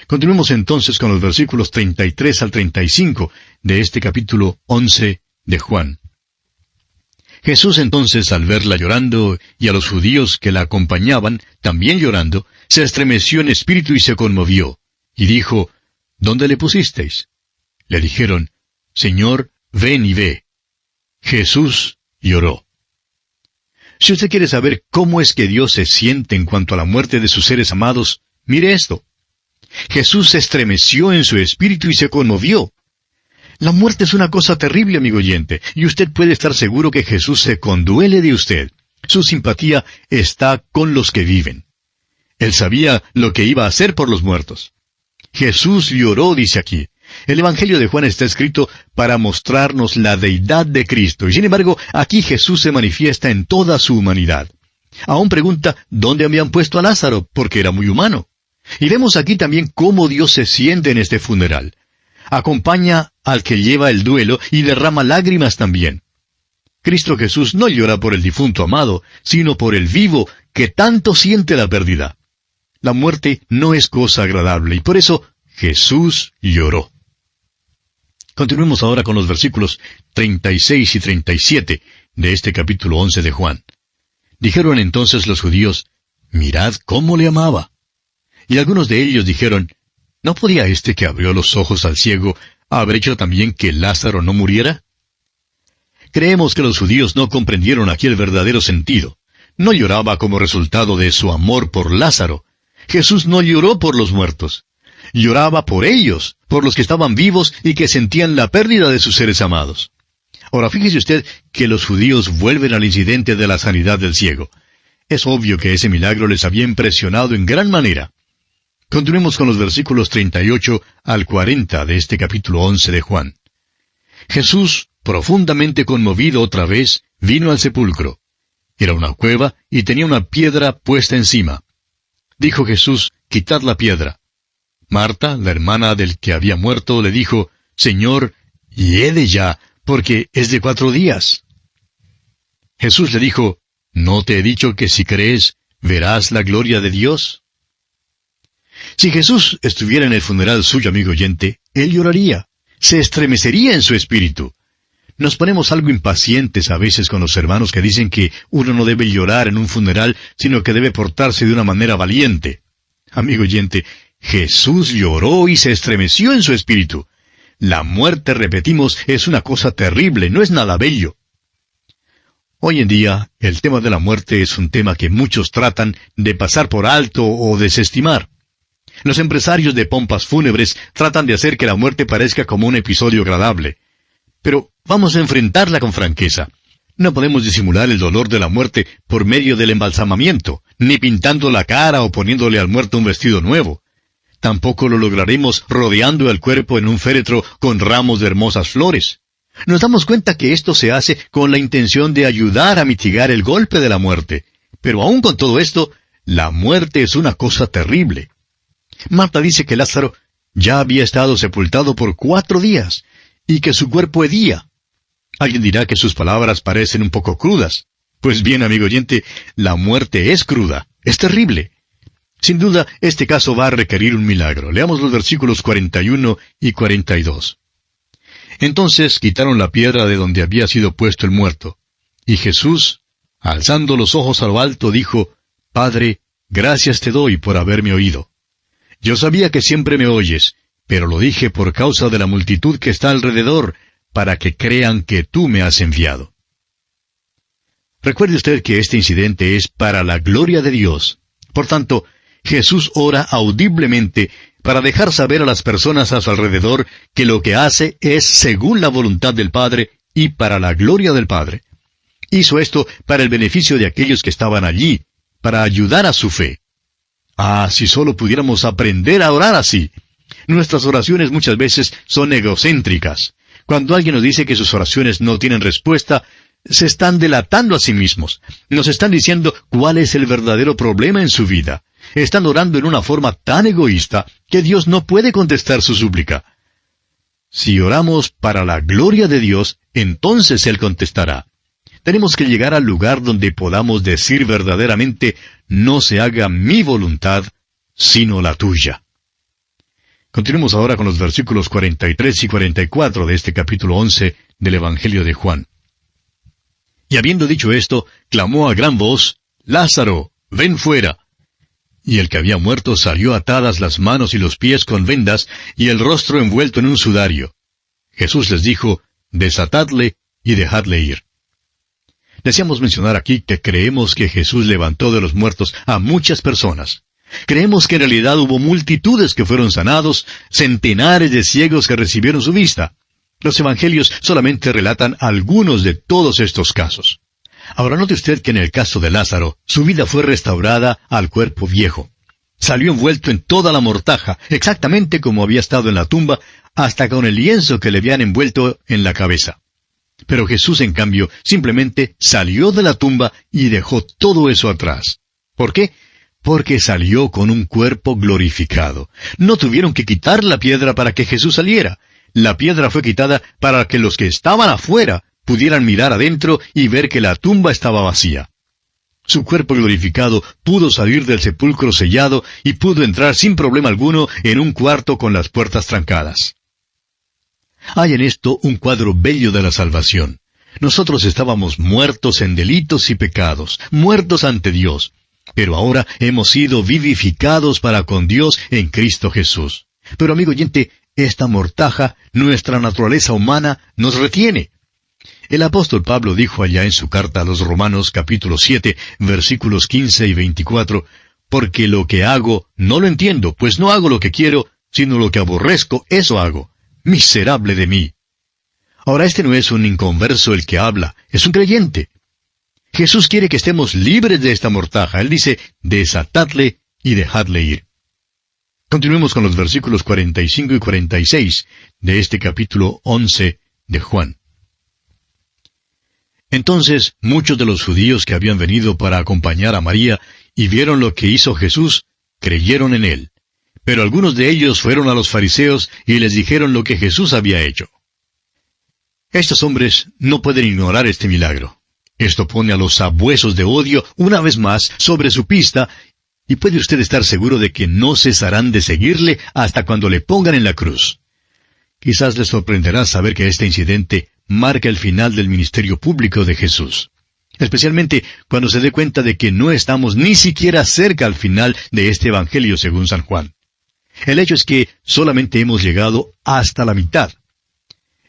Continuemos entonces con los versículos 33 al 35 de este capítulo 11 de Juan. Jesús entonces, al verla llorando, y a los judíos que la acompañaban, también llorando, se estremeció en espíritu y se conmovió, y dijo, «¿Dónde le pusisteis?» Le dijeron, «Señor, ven y ve». Jesús lloró. Si usted quiere saber cómo es que Dios se siente en cuanto a la muerte de sus seres amados, mire esto. Jesús se estremeció en su espíritu y se conmovió. La muerte es una cosa terrible, amigo oyente, y usted puede estar seguro que Jesús se conduele de usted. Su simpatía está con los que viven. Él sabía lo que iba a hacer por los muertos. Jesús lloró, dice aquí. El Evangelio de Juan está escrito para mostrarnos la deidad de Cristo, y sin embargo, aquí Jesús se manifiesta en toda su humanidad. Aún pregunta, ¿dónde habían puesto a Lázaro? Porque era muy humano. Y vemos aquí también cómo Dios se siente en este funeral. acompaña al que lleva el duelo y derrama lágrimas también. Cristo Jesús no llora por el difunto amado, sino por el vivo que tanto siente la pérdida. La muerte no es cosa agradable y por eso Jesús lloró. Continuemos ahora con los versículos 36 y 37 de este capítulo 11 de Juan. Dijeron entonces los judíos, «Mirad cómo le amaba». Y algunos de ellos dijeron, ¿no podía este que abrió los ojos al ciego haber hecho también que Lázaro no muriera? Creemos que los judíos no comprendieron aquí el verdadero sentido. No lloraba como resultado de su amor por Lázaro. Jesús no lloró por los muertos. Lloraba por ellos, por los que estaban vivos y que sentían la pérdida de sus seres amados. Ahora fíjese usted que los judíos vuelven al incidente de la sanidad del ciego. Es obvio que ese milagro les había impresionado en gran manera. Continuemos con los versículos 38 al 40 de este capítulo 11 de Juan. Jesús, profundamente conmovido otra vez, vino al sepulcro. Era una cueva y tenía una piedra puesta encima. Dijo Jesús, «Quitad la piedra». Marta, la hermana del que había muerto, le dijo, «Señor, hiede ya, porque es de 4 días». Jesús le dijo, ¿no te he dicho que si crees, verás la gloria de Dios? Si Jesús estuviera en el funeral suyo, amigo oyente, él lloraría, se estremecería en su espíritu. Nos ponemos algo impacientes a veces con los hermanos que dicen que uno no debe llorar en un funeral, sino que debe portarse de una manera valiente. Amigo oyente, Jesús lloró y se estremeció en su espíritu. La muerte, repetimos, es una cosa terrible, no es nada bello. Hoy en día, el tema de la muerte es un tema que muchos tratan de pasar por alto o desestimar. Los empresarios de pompas fúnebres tratan de hacer que la muerte parezca como un episodio agradable. Pero vamos a enfrentarla con franqueza. No podemos disimular el dolor de la muerte por medio del embalsamamiento, ni pintando la cara o poniéndole al muerto un vestido nuevo. Tampoco lo lograremos rodeando el cuerpo en un féretro con ramos de hermosas flores. Nos damos cuenta que esto se hace con la intención de ayudar a mitigar el golpe de la muerte. Pero aún con todo esto, la muerte es una cosa terrible. Marta dice que Lázaro ya había estado sepultado por 4 días, y que su cuerpo hedía. Alguien dirá que sus palabras parecen un poco crudas. Pues bien, amigo oyente, la muerte es cruda, es terrible. Sin duda, este caso va a requerir un milagro. Leamos los versículos 41 y 42. Entonces quitaron la piedra de donde había sido puesto el muerto. Y Jesús, alzando los ojos a lo alto, dijo, «Padre, gracias te doy por haberme oído. Yo sabía que siempre me oyes, pero lo dije por causa de la multitud que está alrededor, para que crean que tú me has enviado». Recuerde usted que este incidente es para la gloria de Dios. Por tanto, Jesús ora audiblemente para dejar saber a las personas a su alrededor que lo que hace es según la voluntad del Padre y para la gloria del Padre. Hizo esto para el beneficio de aquellos que estaban allí, para ayudar a su fe. Ah, si solo pudiéramos aprender a orar así. Nuestras oraciones muchas veces son egocéntricas. Cuando alguien nos dice que sus oraciones no tienen respuesta, se están delatando a sí mismos. Nos están diciendo cuál es el verdadero problema en su vida. Están orando en una forma tan egoísta que Dios no puede contestar su súplica. Si oramos para la gloria de Dios, entonces Él contestará. Tenemos que llegar al lugar donde podamos decir verdaderamente, no se haga mi voluntad, sino la tuya. Continuemos ahora con los versículos 43 y 44 de este capítulo 11 del Evangelio de Juan. Y habiendo dicho esto, clamó a gran voz, «Lázaro, ven fuera». Y el que había muerto salió atadas las manos y los pies con vendas, y el rostro envuelto en un sudario. Jesús les dijo, «Desatadle y dejadle ir». Deseamos mencionar aquí que creemos que Jesús levantó de los muertos a muchas personas. Creemos que en realidad hubo multitudes que fueron sanados, centenares de ciegos que recibieron su vista. Los evangelios solamente relatan algunos de todos estos casos. Ahora note usted que en el caso de Lázaro, su vida fue restaurada al cuerpo viejo. Salió envuelto en toda la mortaja, exactamente como había estado en la tumba, hasta con el lienzo que le habían envuelto en la cabeza. Pero Jesús, en cambio, simplemente salió de la tumba y dejó todo eso atrás. ¿Por qué? Porque salió con un cuerpo glorificado. No tuvieron que quitar la piedra para que Jesús saliera. la piedra fue quitada para que los que estaban afuera pudieran mirar adentro y ver que la tumba estaba vacía. Su cuerpo glorificado pudo salir del sepulcro sellado y pudo entrar sin problema alguno en un cuarto con las puertas trancadas. Hay en esto un cuadro bello de la salvación. Nosotros estábamos muertos en delitos y pecados, muertos ante Dios, pero ahora hemos sido vivificados para con Dios en Cristo Jesús. Pero amigo oyente, esta mortaja, nuestra naturaleza humana, nos retiene. El apóstol Pablo dijo allá en su carta a los Romanos capítulo 7, versículos 15 y 24, «Porque lo que hago no lo entiendo, pues no hago lo que quiero, sino lo que aborrezco, eso hago. Miserable de mí». Ahora este no es un inconverso el que habla, es un creyente. Jesús quiere que estemos libres de esta mortaja. Él dice, «Desatadle y dejadle ir». Continuemos con los versículos 45 y 46 de este capítulo 11 de Juan. Entonces muchos de los judíos que habían venido para acompañar a María y vieron lo que hizo Jesús, creyeron en él. Pero algunos de ellos fueron a los fariseos y les dijeron lo que Jesús había hecho. Estos hombres no pueden ignorar este milagro. Esto pone a los sabuesos de odio una vez más sobre su pista, y puede usted estar seguro de que no cesarán de seguirle hasta cuando le pongan en la cruz. Quizás les sorprenderá saber que este incidente marca el final del ministerio público de Jesús. Especialmente cuando se dé cuenta de que no estamos ni siquiera cerca al final de este Evangelio según San Juan. El hecho es que solamente hemos llegado hasta la mitad.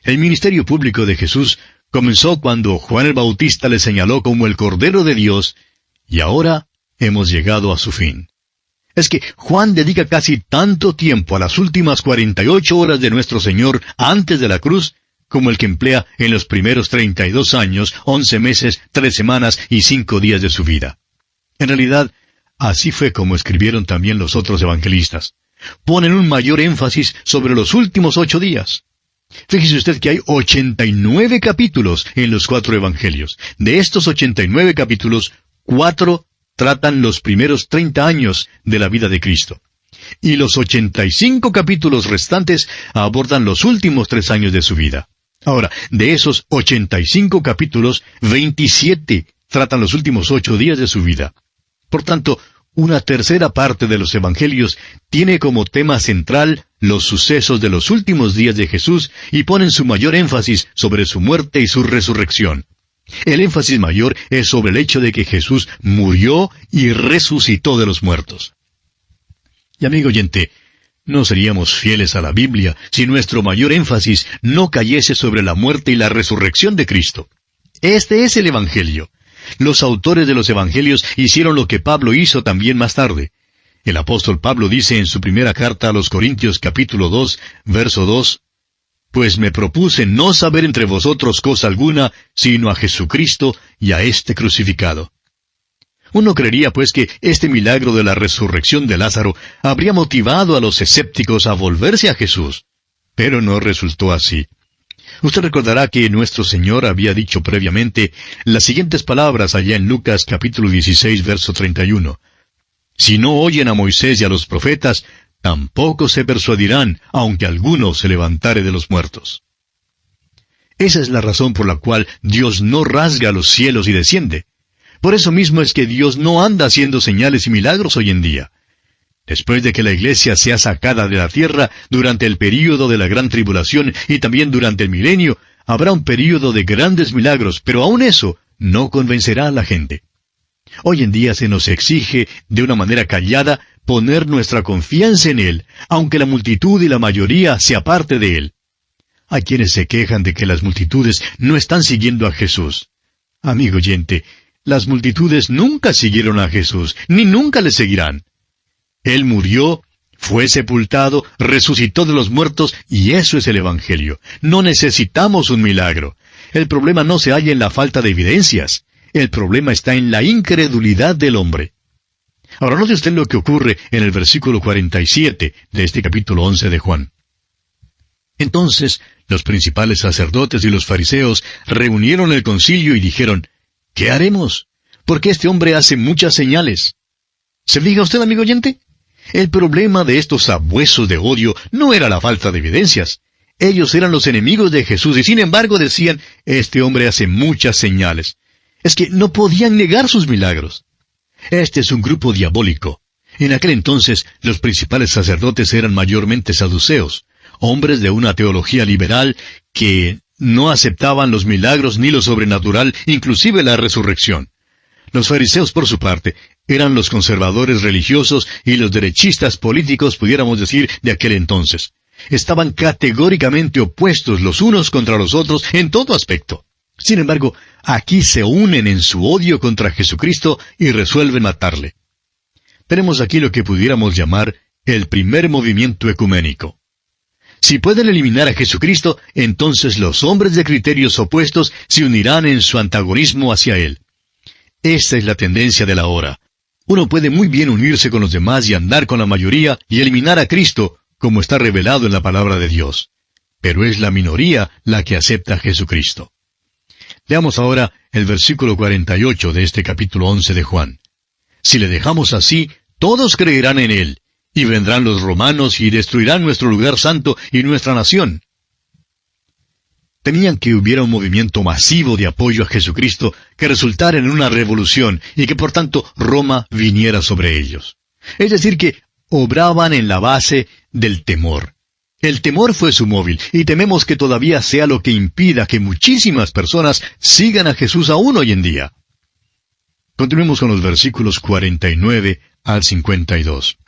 El ministerio público de Jesús comenzó cuando Juan el Bautista le señaló como el Cordero de Dios, y ahora hemos llegado a su fin. Es que Juan dedica casi tanto tiempo a las últimas 48 horas de nuestro Señor antes de la cruz, como el que emplea en los primeros 32 años, 11 meses, 3 semanas y 5 días de su vida. En realidad, así fue como escribieron también los otros evangelistas. Ponen un mayor énfasis sobre los últimos 8 días. Fíjese usted que hay 89 capítulos en los 4 evangelios. De estos 89 capítulos, 4 tratan los primeros 30 años de la vida de Cristo. Y los 85 capítulos restantes abordan los últimos 3 años de su vida. Ahora, de esos 85 capítulos, 27 tratan los últimos 8 días de su vida. Por tanto, una tercera parte de los evangelios tiene como tema central los sucesos de los últimos días de Jesús y ponen su mayor énfasis sobre su muerte y su resurrección. El énfasis mayor es sobre el hecho de que Jesús murió y resucitó de los muertos. Y amigo oyente, no seríamos fieles a la Biblia si nuestro mayor énfasis no cayese sobre la muerte y la resurrección de Cristo. Este es el Evangelio. Los autores de los Evangelios hicieron lo que Pablo hizo también más tarde. El apóstol Pablo dice en su primera carta a los Corintios capítulo 2, verso 2, «Pues me propuse no saber entre vosotros cosa alguna, sino a Jesucristo y a este crucificado». Uno creería pues que este milagro de la resurrección de Lázaro habría motivado a los escépticos a volverse a Jesús. Pero no resultó así. Usted recordará que nuestro Señor había dicho previamente las siguientes palabras allá en Lucas capítulo 16, verso 31. «Si no oyen a Moisés y a los profetas, tampoco se persuadirán, aunque alguno se levantare de los muertos». Esa es la razón por la cual Dios no rasga los cielos y desciende. Por eso mismo es que Dios no anda haciendo señales y milagros hoy en día. Después de que la iglesia sea sacada de la tierra durante el período de la gran tribulación y también durante el milenio, habrá un período de grandes milagros, pero aún eso no convencerá a la gente. Hoy en día se nos exige, de una manera callada, poner nuestra confianza en Él, aunque la multitud y la mayoría se aparte de Él. Hay quienes se quejan de que las multitudes no están siguiendo a Jesús. Amigo oyente, las multitudes nunca siguieron a Jesús, ni nunca le seguirán. Él murió, fue sepultado, resucitó de los muertos, y eso es el Evangelio. No necesitamos un milagro. El problema no se halla en la falta de evidencias. El problema está en la incredulidad del hombre. Ahora note usted lo que ocurre en el versículo 47 de este capítulo 11 de Juan. Entonces, los principales sacerdotes y los fariseos reunieron el concilio y dijeron, ¿qué haremos? Porque este hombre hace muchas señales. ¿Se fija usted, amigo oyente? El problema de estos sabuesos de odio no era la falta de evidencias. Ellos eran los enemigos de Jesús y sin embargo decían, este hombre hace muchas señales. Es que no podían negar sus milagros. Este es un grupo diabólico. En aquel entonces, los principales sacerdotes eran mayormente saduceos, hombres de una teología liberal que no aceptaban los milagros ni lo sobrenatural, inclusive la resurrección. Los fariseos, por su parte, eran los conservadores religiosos y los derechistas políticos, pudiéramos decir, de aquel entonces. Estaban categóricamente opuestos los unos contra los otros en todo aspecto. Sin embargo, aquí se unen en su odio contra Jesucristo y resuelven matarle. Tenemos aquí lo que pudiéramos llamar el primer movimiento ecuménico. Si pueden eliminar a Jesucristo, entonces los hombres de criterios opuestos se unirán en su antagonismo hacia Él. Esta es la tendencia de la hora. Uno puede muy bien unirse con los demás y andar con la mayoría y eliminar a Cristo, como está revelado en la palabra de Dios. Pero es la minoría la que acepta a Jesucristo. Leamos ahora el versículo 48 de este capítulo 11 de Juan. Si le dejamos así, todos creerán en Él, y vendrán los romanos y destruirán nuestro lugar santo y nuestra nación. Temían que hubiera un movimiento masivo de apoyo a Jesucristo que resultara en una revolución y que por tanto Roma viniera sobre ellos. Es decir, que obraban en la base del temor. El temor fue su móvil, y tememos que todavía sea lo que impida que muchísimas personas sigan a Jesús aún hoy en día. Continuemos con los versículos 49 al 52.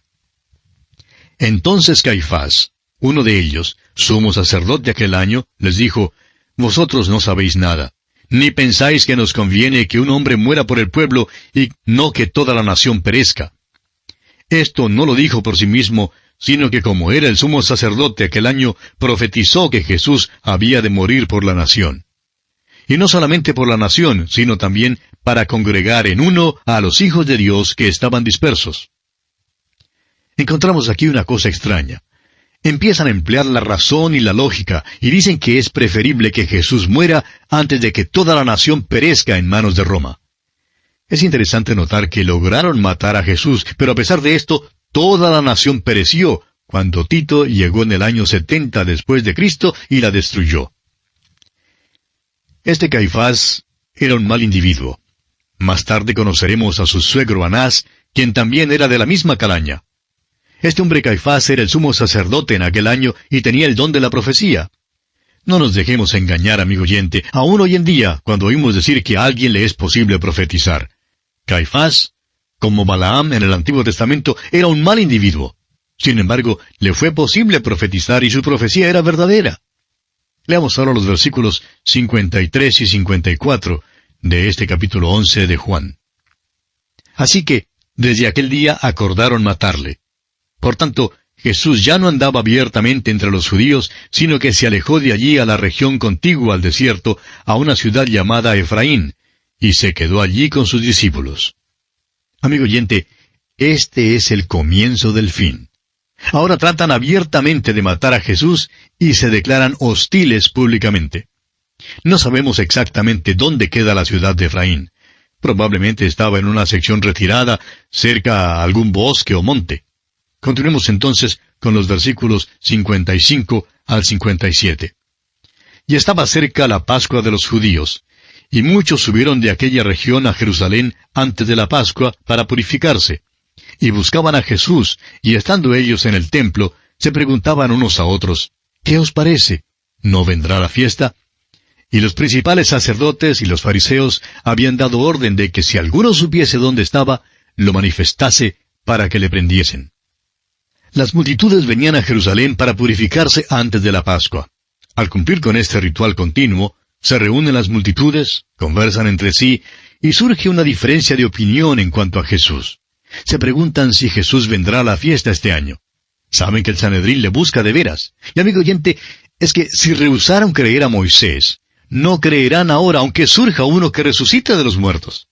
Entonces Caifás, uno de ellos, sumo sacerdote aquel año, les dijo, vosotros no sabéis nada, ni pensáis que nos conviene que un hombre muera por el pueblo y no que toda la nación perezca. Esto no lo dijo por sí mismo, sino que como era el sumo sacerdote aquel año, profetizó que Jesús había de morir por la nación. Y no solamente por la nación, sino también para congregar en uno a los hijos de Dios que estaban dispersos. Encontramos aquí una cosa extraña. Empiezan a emplear la razón y la lógica, y dicen que es preferible que Jesús muera antes de que toda la nación perezca en manos de Roma. Es interesante notar que lograron matar a Jesús, pero a pesar de esto, toda la nación pereció cuando Tito llegó en el año 70 después de Cristo y la destruyó. Este Caifás era un mal individuo. Más tarde conoceremos a su suegro Anás, quien también era de la misma calaña. Este hombre Caifás era el sumo sacerdote en aquel año y tenía el don de la profecía. No nos dejemos engañar, amigo oyente, aún hoy en día, cuando oímos decir que a alguien le es posible profetizar. Caifás, como Balaam en el Antiguo Testamento, era un mal individuo. Sin embargo, le fue posible profetizar y su profecía era verdadera. Leamos ahora los versículos 53 y 54 de este capítulo 11 de Juan. Así que, desde aquel día acordaron matarle. Por tanto, Jesús ya no andaba abiertamente entre los judíos, sino que se alejó de allí a la región contigua al desierto, a una ciudad llamada Efraín, y se quedó allí con sus discípulos. Amigo oyente, este es el comienzo del fin. Ahora tratan abiertamente de matar a Jesús y se declaran hostiles públicamente. No sabemos exactamente dónde queda la ciudad de Efraín. Probablemente estaba en una sección retirada, cerca a algún bosque o monte. Continuemos entonces con los versículos 55 al 57. Y estaba cerca la Pascua de los judíos, y muchos subieron de aquella región a Jerusalén antes de la Pascua para purificarse, y buscaban a Jesús, y estando ellos en el templo, se preguntaban unos a otros, ¿qué os parece? ¿No vendrá la fiesta? Y los principales sacerdotes y los fariseos habían dado orden de que si alguno supiese dónde estaba, lo manifestase para que le prendiesen. Las multitudes venían a Jerusalén para purificarse antes de la Pascua. Al cumplir con este ritual continuo, se reúnen las multitudes, conversan entre sí, y surge una diferencia de opinión en cuanto a Jesús. Se preguntan si Jesús vendrá a la fiesta este año. Saben que el Sanedrín le busca de veras. Y amigo oyente, es que si rehusaron creer a Moisés, no creerán ahora aunque surja uno que resucite de los muertos.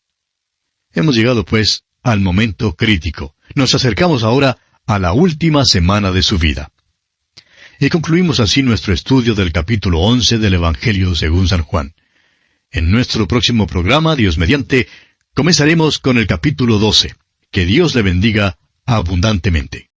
Hemos llegado, pues, al momento crítico. Nos acercamos ahora a la última semana de su vida. Y concluimos así nuestro estudio del capítulo 11 del Evangelio según San Juan. En nuestro próximo programa, Dios mediante, comenzaremos con el capítulo 12. Que Dios le bendiga abundantemente.